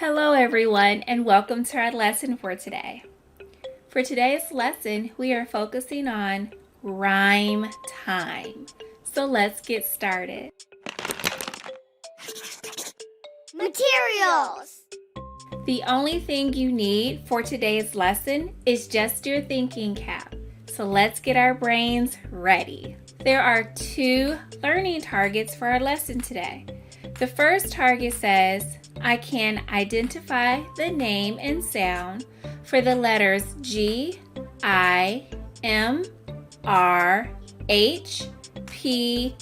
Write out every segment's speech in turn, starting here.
Hello everyone and welcome to our lesson for today. For today's lesson, we are focusing on rhyme time. So let's get started. Materials. The only thing you need for today's lesson is just your thinking cap. So let's get our brains ready. There are 2 learning targets for our lesson today. The first target says, I can identify the name and sound for the letters G, I, M, R, H, P,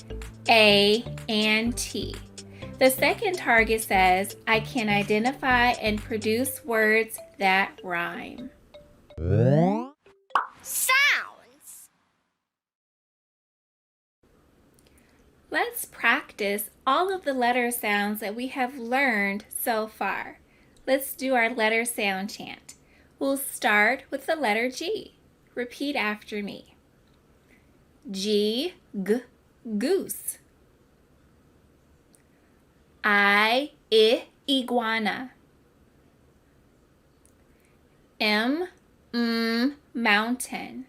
A, and T. The second target says, I can identify and produce words that rhyme. Sounds. Let's practice all of the letter sounds that we have learned so far. Let's do our letter sound chant. We'll start with the letter G. Repeat after me. G, g, goose. I, iguana. M, mountain.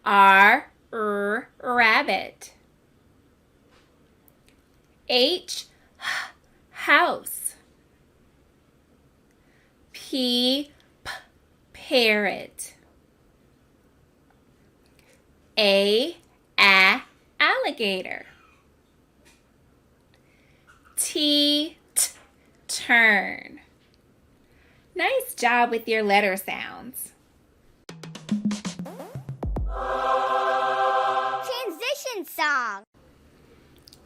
R, rabbit. H, house. P, parrot. A, alligator. T, turn. Nice job with your letter sounds. Transition song.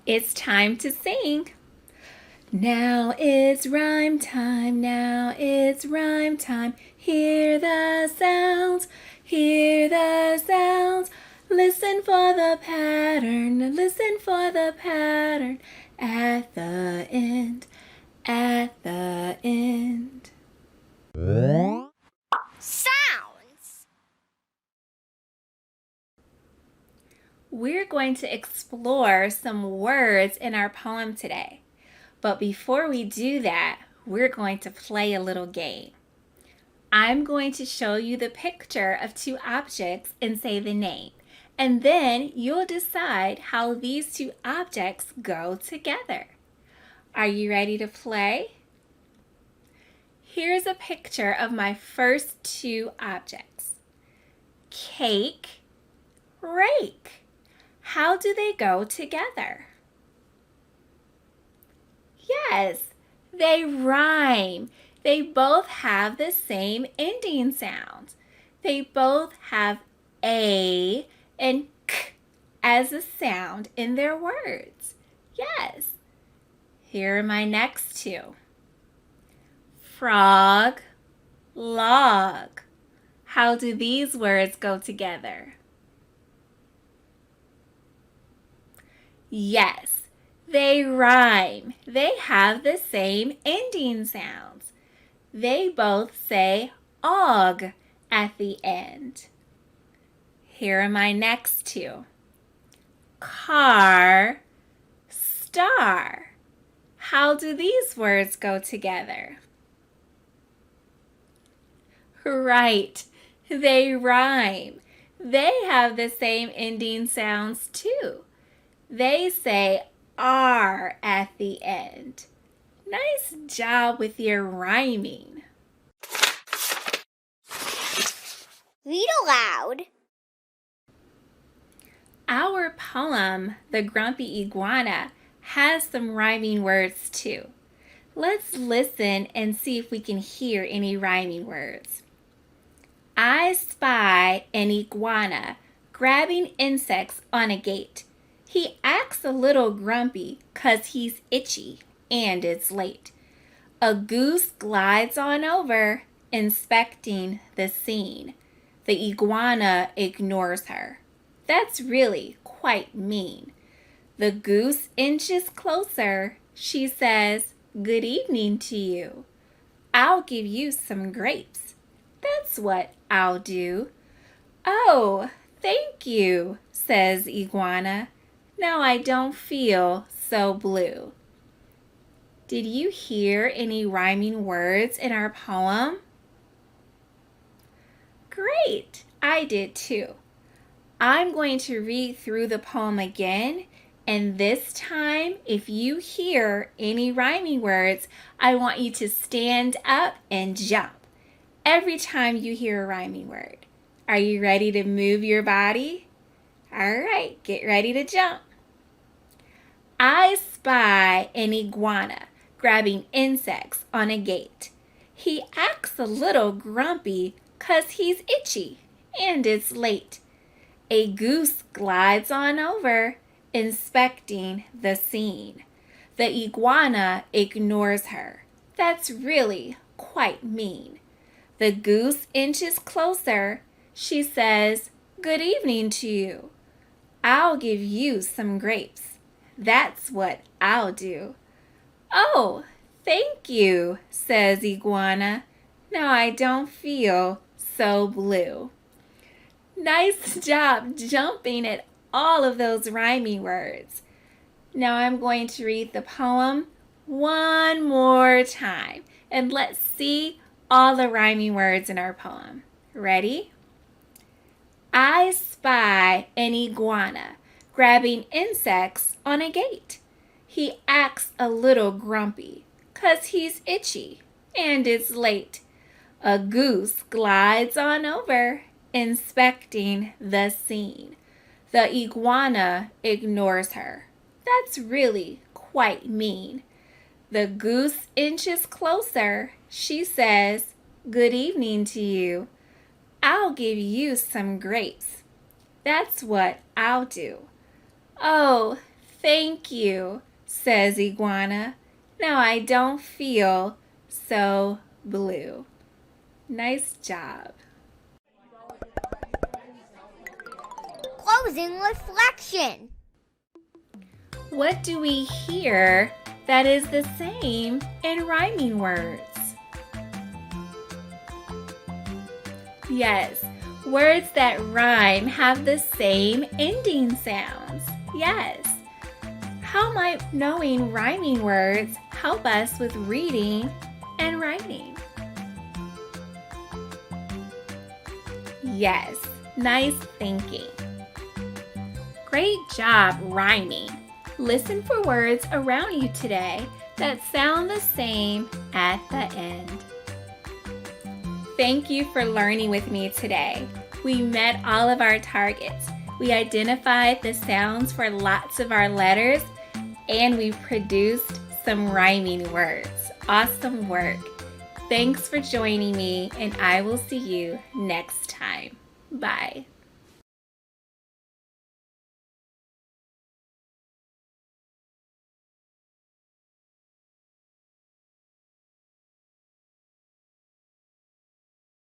It's time to sing. Now it's rhyme time, now it's rhyme time. Hear the sounds, hear the sounds. Listen for the pattern, listen for the pattern. At the end, at the end. Sounds. We're going to explore some words in our poem today. But before we do that, we're going to play a little game. I'm going to show you the picture of 2 objects and say the name. And then you'll decide how these 2 objects go together. Are you ready to play? Here's a picture of my first 2 objects. Cake, rake. How do they go together? Yes, they rhyme. They both have the same ending sound. They both have A and K as a sound in their words. Yes. Here are my next 2. Frog, log. How do these words go together? Yes, they rhyme. They have the same ending sounds. They both say og at the end. Here are my next 2. Car, star. How do these words go together? Right, they rhyme. They have the same ending sounds too. They say R at the end. Nice job with your rhyming. Read aloud. Our poem, The Grumpy Iguana, has some rhyming words too. Let's listen and see if we can hear any rhyming words. I spy an iguana grabbing insects on a gate. He acts a little grumpy 'cause he's itchy and it's late. A goose glides on over, inspecting the scene. The iguana ignores her. That's really quite mean. The goose inches closer. She says, "Good evening to you. I'll give you some grapes. That's what I'll do." "Oh, thank you," says Iguana. "Now I don't feel so blue." Did you hear any rhyming words in our poem? Great, I did too. I'm going to read through the poem again, and this time, if you hear any rhyming words, I want you to stand up and jump every time you hear a rhyming word. Are you ready to move your body? All right, get ready to jump. I spy an iguana grabbing insects on a gate. He acts a little grumpy 'cause he's itchy and it's late. A goose glides on over, inspecting the scene. The iguana ignores her. That's really quite mean. The goose inches closer. She says, "Good evening to you. I'll give you some grapes. That's what I'll do." "Oh, thank you," says iguana. "Now I don't feel so blue." Nice job jumping at all of those rhyming words. Now I'm going to read the poem one more time, and let's see all the rhyming words in our poem. Ready? I spy an iguana grabbing insects on a gate. He acts a little grumpy 'cause he's itchy and it's late. A goose glides on over, inspecting the scene. The iguana ignores her. That's really quite mean. The goose inches closer. She says, "Good evening to you. I'll give you some grapes. That's what I'll do." "Oh, thank you," says iguana. "Now I don't feel so blue." Nice job. Closing reflection. What do we hear that is the same in rhyming words? Yes, words that rhyme have the same ending sounds. Yes. How might knowing rhyming words help us with reading and writing? Yes, nice thinking. Great job rhyming. Listen for words around you today that sound the same at the end. Thank you for learning with me today. We met all of our targets. We identified the sounds for lots of our letters, and we produced some rhyming words. Awesome work. Thanks for joining me, and I will see you next time. Bye.